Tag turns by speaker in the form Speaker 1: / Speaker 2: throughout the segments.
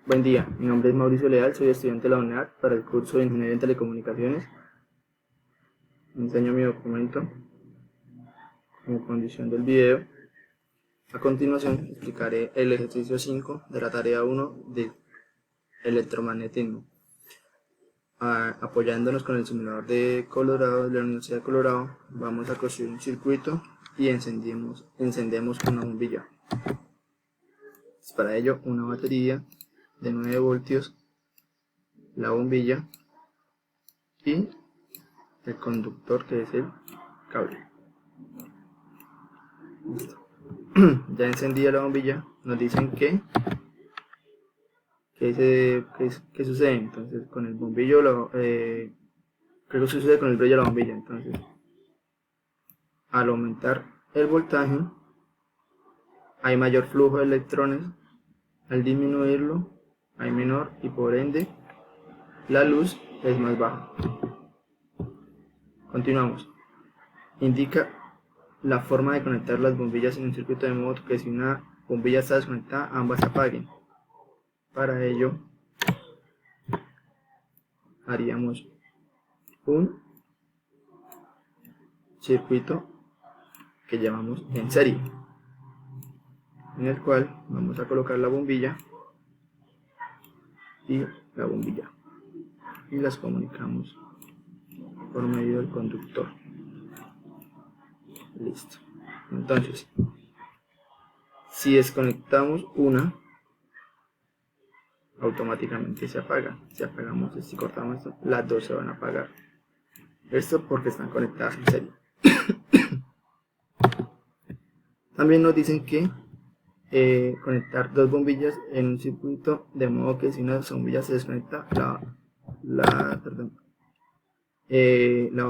Speaker 1: Buen día, mi nombre es Mauricio Leal, soy estudiante de la UNED para el curso de Ingeniería en Telecomunicaciones. Enseño mi documento como condición del video. A continuación explicaré el ejercicio 5 de la tarea 1 de electromagnetismo. Apoyándonos con el simulador de Colorado, de la Universidad de Colorado, vamos a construir un circuito y encendemos una bombilla. Para ello, una batería de 9 voltios, la bombilla y el conductor, que es el cable. Listo. Ya encendida la bombilla, nos dicen que ¿qué sucede? Entonces con el bombillo creo que sucede con el brillo de la bombilla. Entonces, al aumentar el voltaje hay mayor flujo de electrones, al disminuirlo hay menor, y por ende la luz es más baja. Continuamos. Indica la forma de conectar las bombillas en un circuito de modo que si una bombilla está desconectada, ambas se apaguen. Para ello haríamos un circuito que llamamos en serie, en el cual vamos a colocar la bombilla y la bombilla y las comunicamos por medio del conductor. Listo. Entonces, si desconectamos una, automáticamente se apaga. Si apagamos, si cortamos esto, las dos se van a apagar. Esto porque están conectadas en serie. También nos dicen que conectar dos bombillas en un circuito de modo que si una bombilla se desconecta, la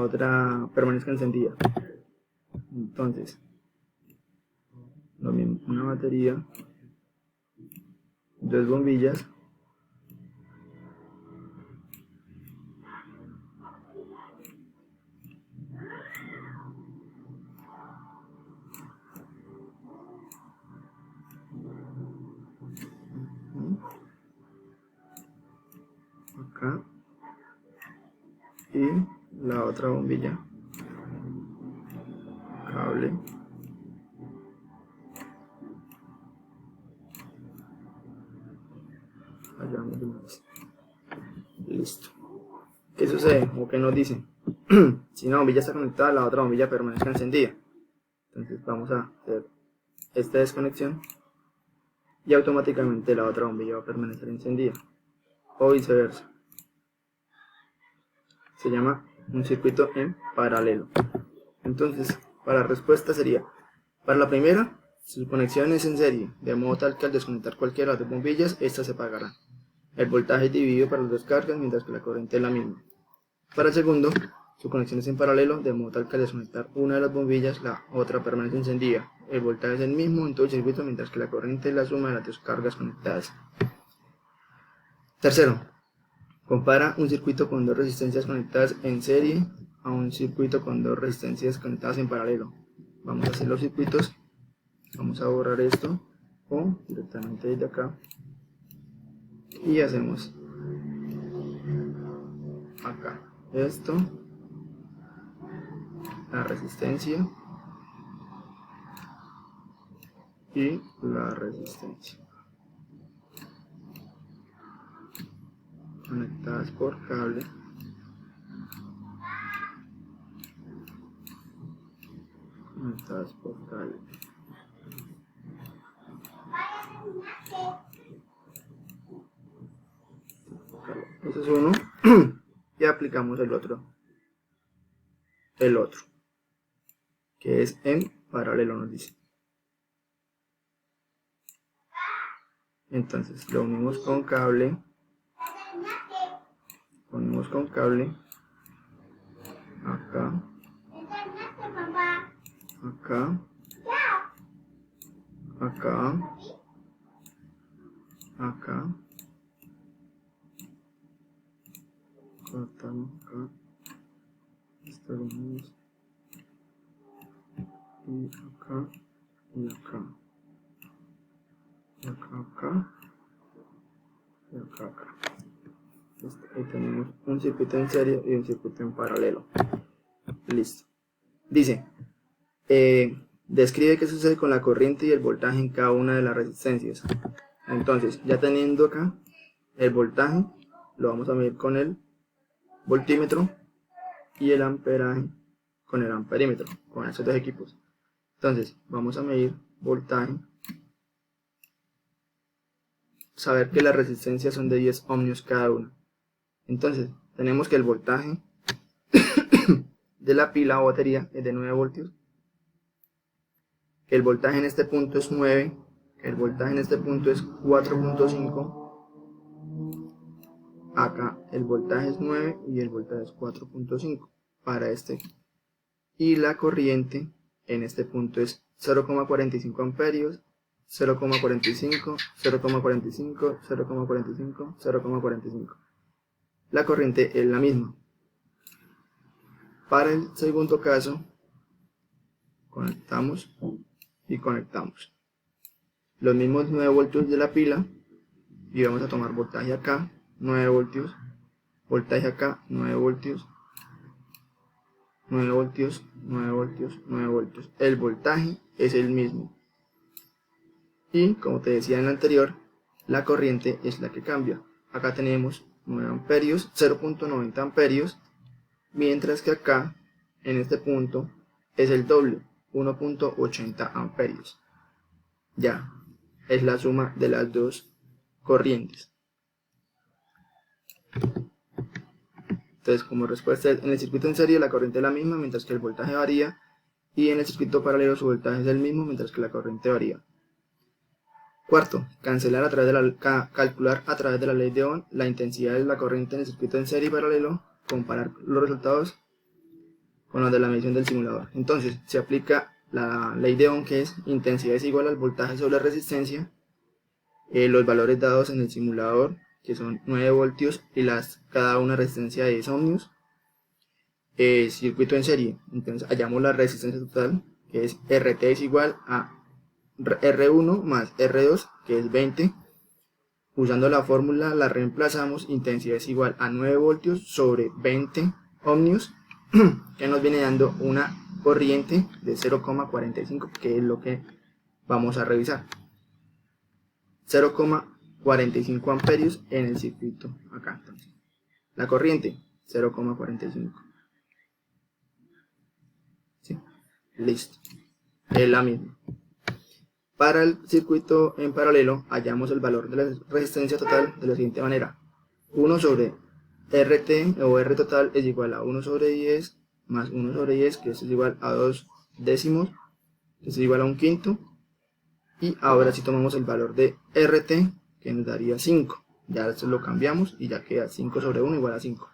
Speaker 1: otra permanezca encendida. Entonces, lo mismo, una batería, dos bombillas, acá, y la otra bombilla, cable, allá más. Listo. ¿Qué sucede? ¿O qué nos dicen? Si una bombilla está conectada, la otra bombilla permanece encendida. Entonces vamos a hacer esta desconexión y automáticamente la otra bombilla va a permanecer encendida, o viceversa. Se llama un circuito en paralelo. Entonces, para la respuesta sería: para la primera, su conexión es en serie, de modo tal que al desconectar cualquiera de las dos bombillas, estas se apagarán. El voltaje es dividido para las dos cargas, mientras que la corriente es la misma. Para el segundo, su conexión es en paralelo, de modo tal que al desconectar una de las bombillas, la otra permanece encendida. El voltaje es el mismo en todo el circuito, mientras que la corriente es la suma de las dos cargas conectadas. Tercero, compara un circuito con dos resistencias conectadas en serie a un circuito con dos resistencias conectadas en paralelo. Vamos a hacer los circuitos. Vamos a borrar esto o directamente desde acá y hacemos acá esto, la resistencia y la resistencia conectadas por cable, conectadas por cable. Este es uno y aplicamos el otro que es en paralelo, nos dice. Entonces lo unimos con cable, acá, acá, acá, acá, cortamos acá, esto lo unimos, y acá, y acá, y acá, acá, acá. Listo. Ahí tenemos un circuito en serie y un circuito en paralelo. Listo. Dice, describe qué sucede con la corriente y el voltaje en cada una de las resistencias. Entonces, ya teniendo acá el voltaje, lo vamos a medir con el voltímetro y el amperaje con el amperímetro, con esos dos equipos. Entonces, vamos a medir voltaje, saber que las resistencias son de 10 ohmios cada una. Entonces, tenemos que el voltaje de la pila o batería es de 9 voltios, que el voltaje en este punto es 9, que el voltaje en este punto es 4.5, acá el voltaje es 9 y el voltaje es 4.5 para este, y la corriente en este punto es 0,45 amperios, 0,45, 0,45, 0,45, 0,45. La corriente es la misma. Para el segundo caso, conectamos y conectamos los mismos 9 voltios de la pila y vamos a tomar voltaje acá, 9 voltios, voltaje acá, 9 voltios, 9 voltios, 9 voltios, 9 voltios. El voltaje es el mismo. Y como te decía en el anterior, la corriente es la que cambia. Acá tenemos 9 amperios, 0.90 amperios, mientras que acá, en este punto, es el doble, 1.80 amperios. Ya, es la suma de las dos corrientes. Entonces, como respuesta, en el circuito en serie la corriente es la misma, mientras que el voltaje varía, y en el circuito paralelo su voltaje es el mismo, mientras que la corriente varía. Cuarto, calcular a través de la ley de Ohm la intensidad de la corriente en el circuito en serie y paralelo, comparar los resultados con los de la medición del simulador. Entonces, se aplica la ley de Ohm, que es intensidad es igual al voltaje sobre resistencia, los valores dados en el simulador, que son 9 voltios y cada una resistencia de 10 ohmios. Circuito en serie, entonces hallamos la resistencia total, que es RT es igual a R1 más R2, que es 20. Usando la fórmula la reemplazamos, intensidad es igual a 9 voltios sobre 20 ohmios, que nos viene dando una corriente de 0,45, que es lo que vamos a revisar. 0,45 amperios en el circuito acá. Entonces, la corriente 0,45. ¿Sí? Listo. Es la misma. Para el circuito en paralelo, hallamos el valor de la resistencia total de la siguiente manera. 1 sobre RT o R total es igual a 1 sobre 10 más 1 sobre 10, que esto es igual a 2 décimos, que es igual a 1 quinto. Y ahora si tomamos el valor de RT, que nos daría 5. Ya esto lo cambiamos y ya queda 5 sobre 1 igual a 5.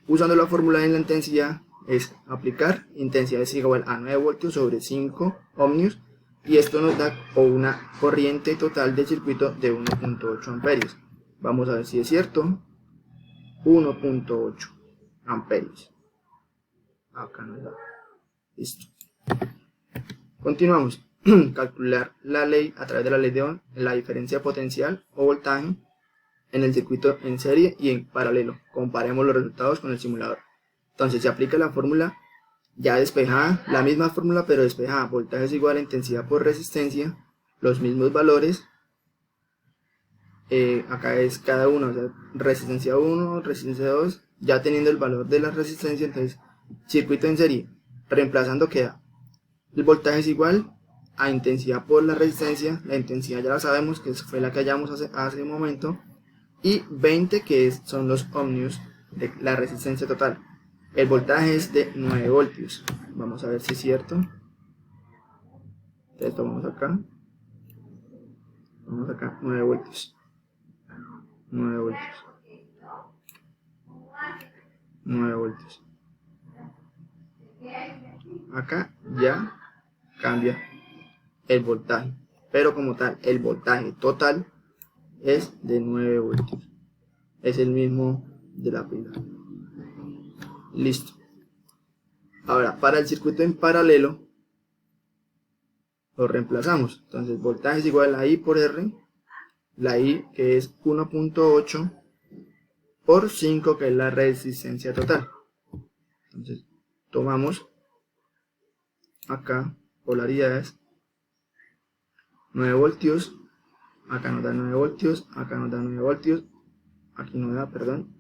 Speaker 1: Usando la fórmula en la intensidad, es aplicar, intensidad es igual a 9 voltios sobre 5 ohmios, y esto nos da una corriente total del circuito de 1.8 amperios. Vamos a ver si es cierto. 1.8 amperios. Acá nos da. Listo. Continuamos. Calcular la ley a través de la ley de Ohm, la diferencia potencial o voltaje en el circuito en serie y en paralelo. Comparemos los resultados con el simulador. Entonces se aplica la fórmula ya despejada, la misma fórmula pero despejada. Voltaje es igual a intensidad por resistencia, los mismos valores. Acá es cada uno, o sea, resistencia 1, resistencia 2, ya teniendo el valor de la resistencia. Entonces, circuito en serie, reemplazando queda el voltaje es igual a intensidad por la resistencia. La intensidad ya la sabemos, que fue la que hallamos hace un momento, y 20, que son los ohmios de la resistencia total. El voltaje es de 9 voltios. Vamos a ver si es cierto. Entonces tomamos acá. Vamos acá, 9 voltios. 9 voltios. 9 voltios. Acá ya cambia el voltaje. Pero como tal, el voltaje total es de 9 voltios. Es el mismo de la pila. Listo. Ahora, para el circuito en paralelo, lo reemplazamos. Entonces, voltaje es igual a I por R. la I, que es 1.8 por 5, que es la resistencia total. Entonces tomamos acá polaridades, 9 voltios, acá nos da 9 voltios, acá nos da 9 voltios, aquí nos da, perdón,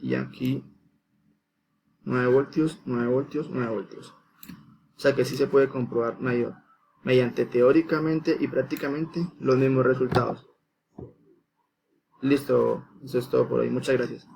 Speaker 1: y aquí 9 voltios, 9 voltios, 9 voltios. O sea que sí se puede comprobar mediante teóricamente y prácticamente los mismos resultados. Listo, eso es todo por hoy. Muchas gracias.